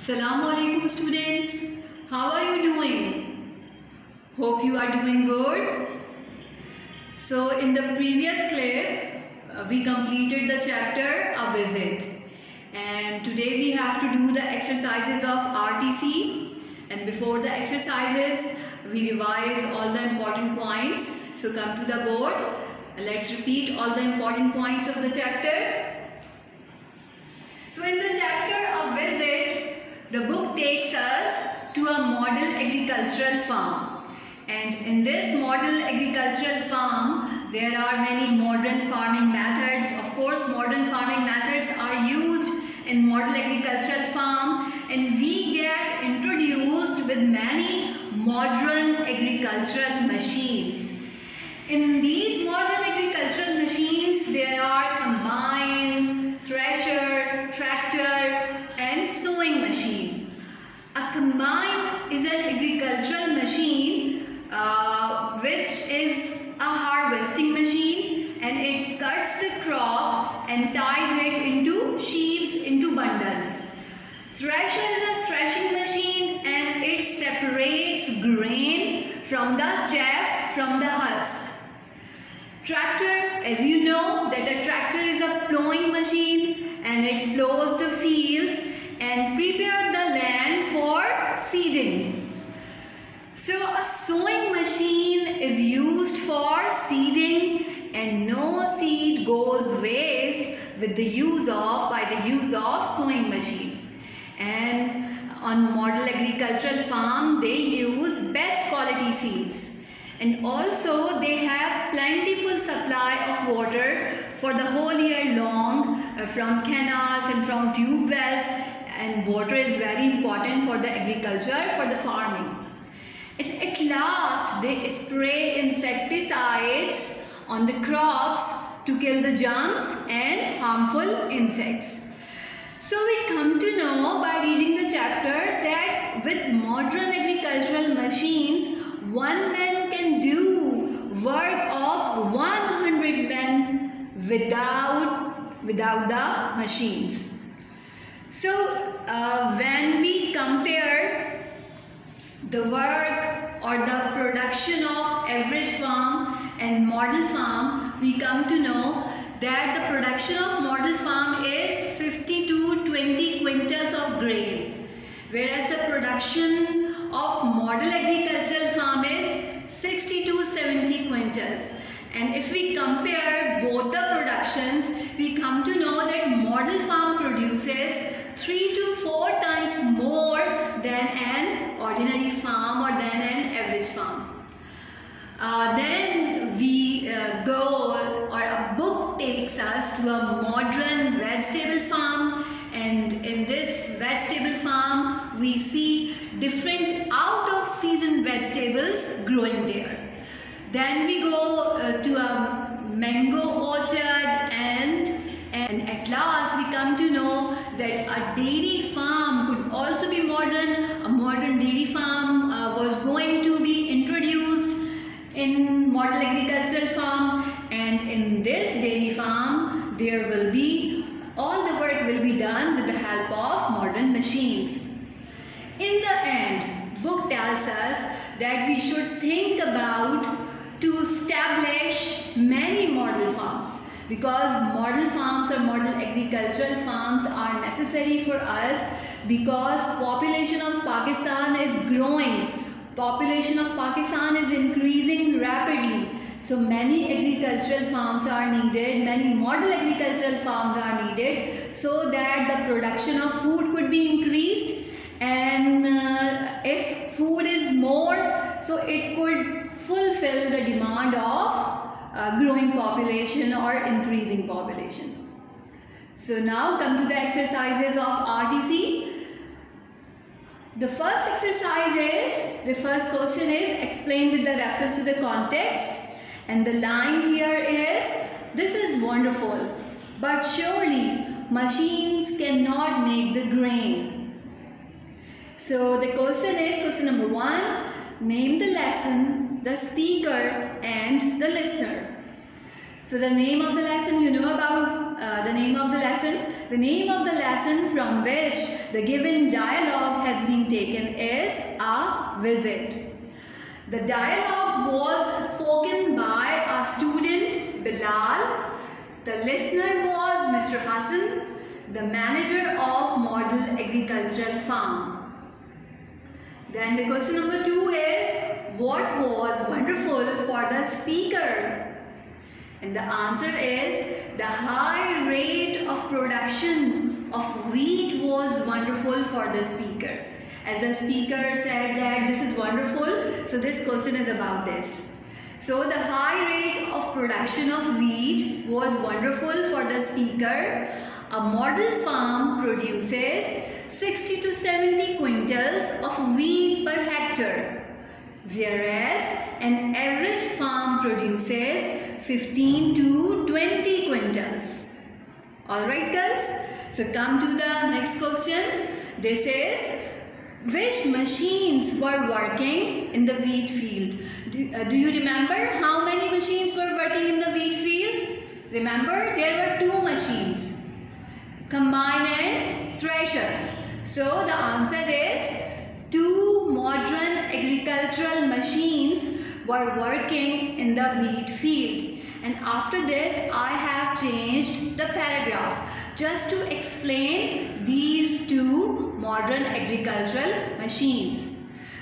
Assalamu alaikum students. How are you doing? Hope you are doing good. So in the previous clip we completed the chapter A Visit, and today we have to do the exercises of RTC, and before the exercises we revise all the important points. So come to the board. Let's repeat all the important points of the chapter. So in the chapter A Visit, the book takes us to a model agricultural farm, and in this model agricultural farm there are many modern farming methods. Of course, modern farming methods are used in model agricultural farm, and we get introduced with many modern agricultural machines. In these modern agricultural machines there are combine, thresher, tractor and sowing machine. A combine is an agricultural machine which is a harvesting machine, and it cuts the crop and ties it into sheaves, into bundles. Thresher is a threshing machine, and it separates grain from the chaff from the husk. Tractor, as you know, that a tractor is a plowing machine, and it plows the field and prepares the land for seeding. So a sowing machine is used for seeding, and no seed goes waste with the use of sowing machine. And on model agricultural farm they use best quality seeds. And also they have plentiful supply of water for the whole year long from canals and from tube wells, and water is very important for the agriculture, for the farming. And at last they spray insecticides on the crops to kill the germs and harmful insects. So we come to know by reading the chapter that with modern agricultural machines, one man can do work of 100 men without the machines. So when we compare the work or the production of average farm and model farm, we come to know that the production of model farm is 50 to 20 quintals of grain, whereas the production of model agricultural farm is 60 to 70 quintals. And if we compare both the productions, we come to know that model farm produces 3 to 4 times more than an ordinary farm or than an average farm. Then we a book takes us to a modern vegetable farm, and in this vegetable farm we see different out of season vegetables growing there. Then we go to a mango orchard, and at last we come to know that a dairy farm could also be modern. A modern dairy farm was going to be introduced in model agricultural farm, and in this dairy farm there will be all the work will be done with the help of modern machines. In the end, book tells us that we should think about to establish many model farms, because model farms or model agricultural farms are necessary for us, because population of Pakistan is growing. Population of Pakistan is increasing rapidly. So many agricultural farms are needed, many model agricultural farms are needed, so that the production of food could be increased. And if food is more, so it could fulfill the demand of growing population or increasing population. So now come to the exercises of RTC. The first question is explained with the reference to the context, and the line here is, "This is wonderful, but surely machines cannot make the grain." So the question is, question number 1, name the lesson, the speaker and the listener. So the name of the lesson, you know about the name of the lesson. the name of the lesson from which the given dialogue has been taken is A Visit. The dialogue was spoken by our student Bilal. The listener was Mr. Hassan, the manager of Model Agricultural Farm. Then the question number 2 is, what was wonderful for the speaker? And the answer is, the high rate of production of wheat was wonderful for the speaker. As the speaker said that this is wonderful, so this question is about this. So the high rate of production of wheat was wonderful for the speaker. A model farm produces 60 to 70 quintals of wheat per hectare, whereas an average farm produces 15 to 20 quintals. Alright girls, so come to the next question. This is, which machines were working in the wheat field? Do you remember how many machines were working in the wheat field? Remember, there were 2 machines, combine and thresher. So the answer is 2 modern agricultural machines were working in the wheat field. And after this, I have changed the paragraph just to explain these 2 modern agricultural machines.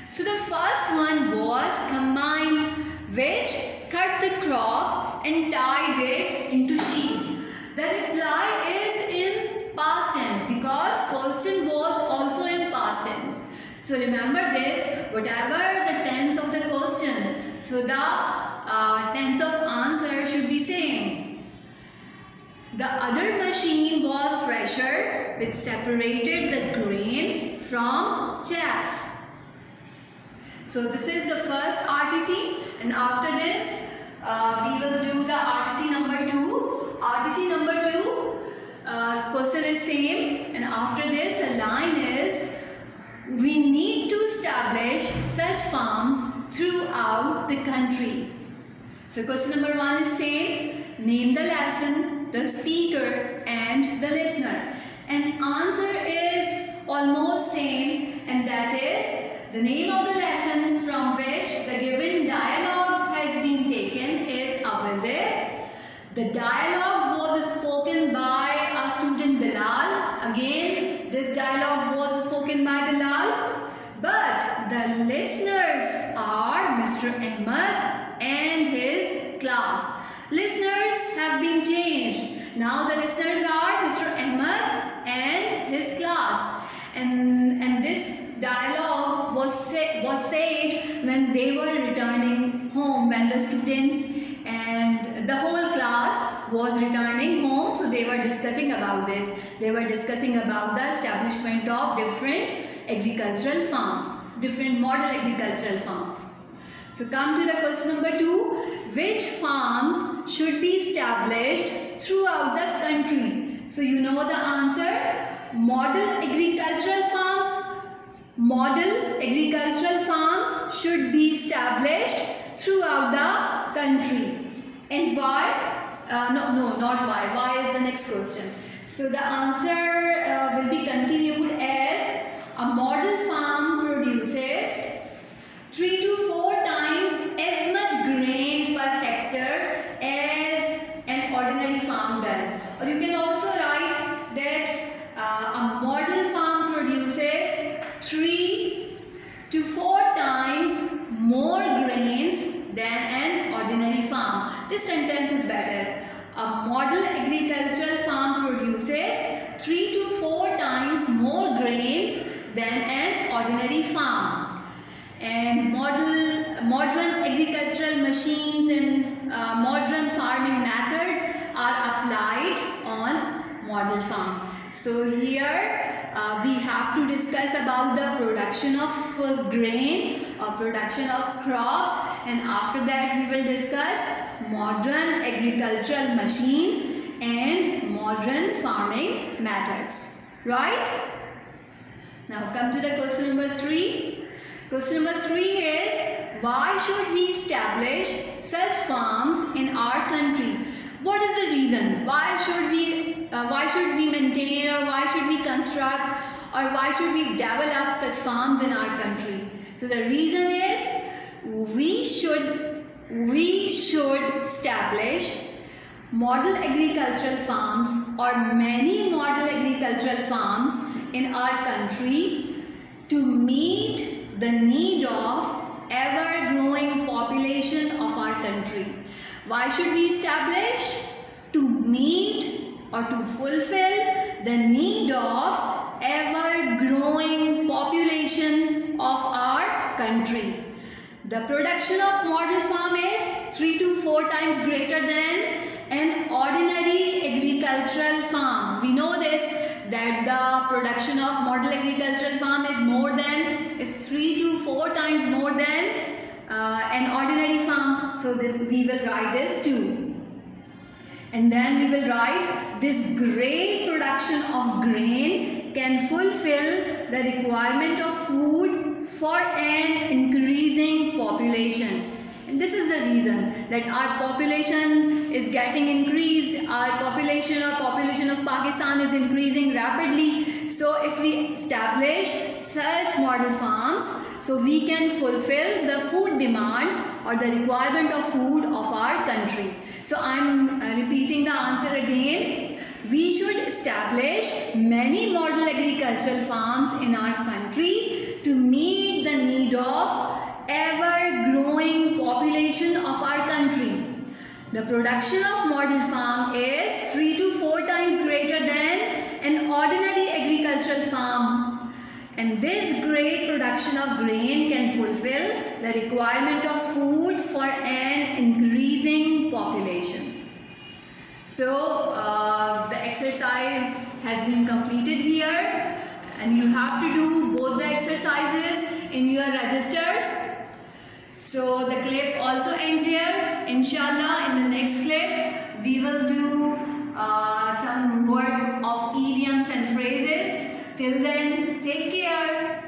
So the first one was combine, which cut the crop and tied it into sheaves. The reply is in past tense because question was also in past tense. So remember this, whatever the tense of the question, so the tense of answer should be same. The other machine was thresher, which separated the grain from chaff. So this is the first RTC, and after this we will do the RTC number 2. RTC number 2 question is same, and after this the line is, we need to establish such farms throughout the country. So question number 1 is same, name the lesson, the speaker and the listener. And answer is almost same, and that is, the name of the lesson from which the given dialogue has been taken is A Visit. The dialogue was spoken by our student Bilal. Again, this dialogue was spoken by Bilal, but the listeners are Mr. Ahmed and his class. Listeners have been changed. Now the listeners are Mr. Ahmed and his class. And this dialogue was said when they were returning home, when the students and the whole class was returning home. So they were discussing about this. They were discussing about the establishment of different agricultural farms, different model agricultural farms. So come to the question number 2. Which farms should be established throughout the country? So you know the answer. Model agricultural farms. Model agricultural farms should be established throughout the country. And why? No, not why. Why is the next question. So the answer will be continued as, a model farm produces 3 to 4 times as much grain per hectare as an ordinary farm does. Or you can also write that a model farm produces 3 to 4 times more grains than an ordinary farm. This sentence is better. A model agricultural farm produces 3 to 4 times more grains than an ordinary farm. And modern agricultural machines and modern farming methods are applied on model farm. So here we have to discuss about the production of grain or production of crops, and after that we will discuss modern agricultural machines and modern farming methods. Right? Now come to the question number 3. Question number 3 is, why should we establish such farms in our country? What is the reason? Why should we why should we maintain, or why should we construct, or why should we develop such farms in our country? So the reason is we should establish model agricultural farms, or many model agricultural farms in our country, to meet the need of ever-growing population of our country. Why should we establish? To meet or to fulfill the need of ever-growing population of our country. The production of model farm is 3 to 4 times greater than an ordinary agricultural farm. We know this, that the production of model agricultural farm is 3 to 4 times more than an ordinary farm. So we will write this too. And then we will write, this great production of grain can fulfill the requirement of food for an increasing population. And this is the reason that our population is getting increased. Our population of Pakistan is increasing rapidly. So if we establish such model farms, so we can fulfill the food demand or the requirement of food of our country. So I'm repeating the answer again. We should establish many model agricultural farms in our country to meet the need of ever-growing population of our country. The production of model farm is 3 to 4 times greater than an ordinary agricultural farm. And this great production of grain can fulfill the requirement of food for an increasing population. So the exercise has been completed here, and you have to do both the exercises in your registers. So the clip also ends here. Inshallah, in the next clip we will do some word of idioms and phrases. Till then, take care.